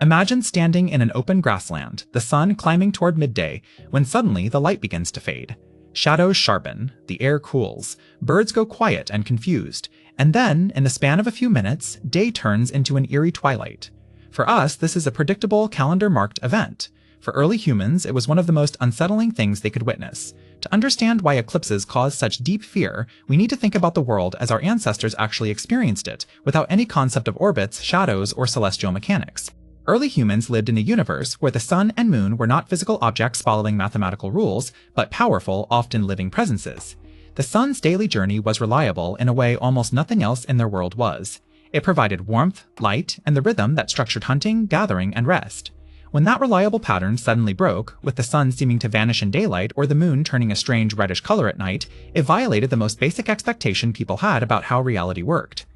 Imagine standing in an open grassland, the sun climbing toward midday, when suddenly the light begins to fade. Shadows sharpen, the air cools, birds go quiet and confused, and then, in the span of a few minutes, day turns into an eerie twilight. For us, this is a predictable, calendar-marked event. For early humans, it was one of the most unsettling things they could witness. To understand why eclipses cause such deep fear, we need to think about the world as our ancestors actually experienced it, without any concept of orbits, shadows, or celestial mechanics. Early humans lived in a universe where the sun and moon were not physical objects following mathematical rules, but powerful, often living presences. The sun's daily journey was reliable in a way almost nothing else in their world was. It provided warmth, light, and the rhythm that structured hunting, gathering, and rest. When that reliable pattern suddenly broke, with the sun seeming to vanish in daylight or the moon turning a strange reddish color at night, it violated the most basic expectation people had about how reality worked.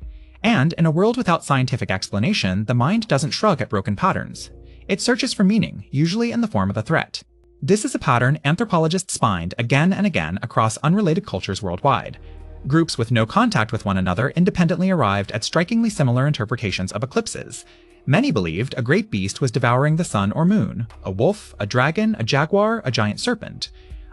And in a world without scientific explanation, the mind doesn't shrug at broken patterns. It searches for meaning, usually in the form of a threat. This is a pattern anthropologists find again and again across unrelated cultures worldwide. Groups with no contact with one another independently arrived at strikingly similar interpretations of eclipses. Many believed a great beast was devouring the sun or moon, a wolf, a dragon, a jaguar, a giant serpent.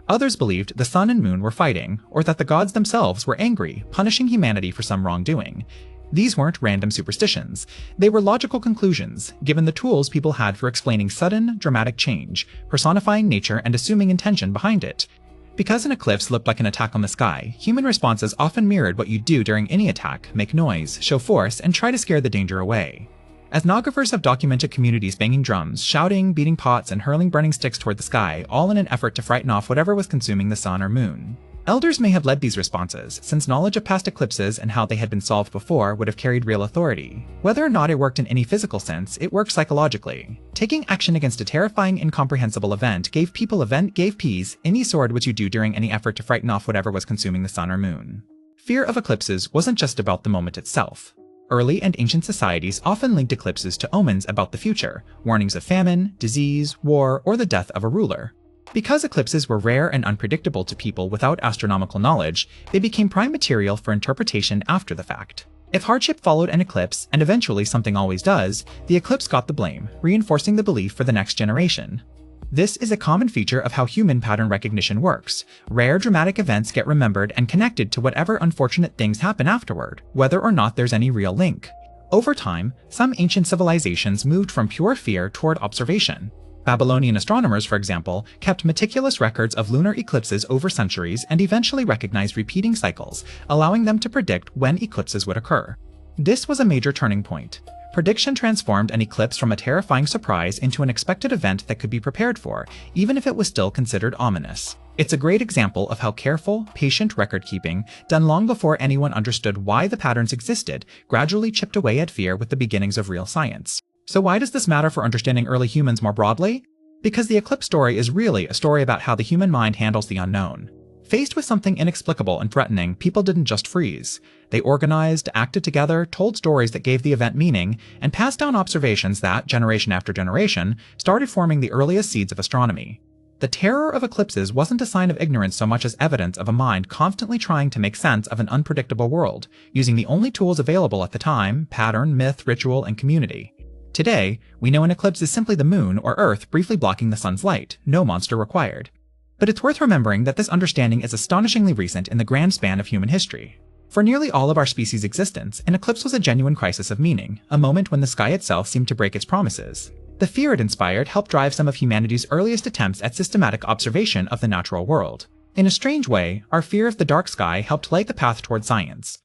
Others believed the sun and moon were fighting, or that the gods themselves were angry, punishing humanity for some wrongdoing. These weren't random superstitions. They were logical conclusions, given the tools people had for explaining sudden, dramatic change, personifying nature and assuming intention behind it. Because an eclipse looked like an attack on the sky, human responses often mirrored what you'd do during any attack: make noise, show force, and try to scare the danger away. Ethnographers have documented communities banging drums, shouting, beating pots, and hurling burning sticks toward the sky, all in an effort to frighten off whatever was consuming the sun or moon. Elders may have led these responses, since knowledge of past eclipses and how they had been solved before would have carried real authority. Whether or not it worked in any physical sense, it worked psychologically. Taking action against a terrifying, incomprehensible event gave peace any sword which you do during any effort to frighten off whatever was consuming the sun or moon. Fear of eclipses wasn't just about the moment itself. Early and ancient societies often linked eclipses to omens about the future, warnings of famine, disease, war, or the death of a ruler. Because eclipses were rare and unpredictable to people without astronomical knowledge, they became prime material for interpretation after the fact. If hardship followed an eclipse, and eventually something always does, the eclipse got the blame, reinforcing the belief for the next generation. This is a common feature of how human pattern recognition works. Rare dramatic events get remembered and connected to whatever unfortunate things happen afterward, whether or not there's any real link. Over time, some ancient civilizations moved from pure fear toward observation. Babylonian astronomers, for example, kept meticulous records of lunar eclipses over centuries and eventually recognized repeating cycles, allowing them to predict when eclipses would occur. This was a major turning point. Prediction transformed an eclipse from a terrifying surprise into an expected event that could be prepared for, even if it was still considered ominous. It's a great example of how careful, patient record-keeping, done long before anyone understood why the patterns existed, gradually chipped away at fear with the beginnings of real science. So why does this matter for understanding early humans more broadly? Because the eclipse story is really a story about how the human mind handles the unknown. Faced with something inexplicable and threatening, people didn't just freeze. They organized, acted together, told stories that gave the event meaning, and passed down observations that, generation after generation, started forming the earliest seeds of astronomy. The terror of eclipses wasn't a sign of ignorance so much as evidence of a mind constantly trying to make sense of an unpredictable world, using the only tools available at the time: pattern, myth, ritual, and community. Today, we know an eclipse is simply the moon or Earth briefly blocking the sun's light, no monster required. But it's worth remembering that this understanding is astonishingly recent in the grand span of human history. For nearly all of our species' existence, an eclipse was a genuine crisis of meaning, a moment when the sky itself seemed to break its promises. The fear it inspired helped drive some of humanity's earliest attempts at systematic observation of the natural world. In a strange way, our fear of the dark sky helped light the path toward science.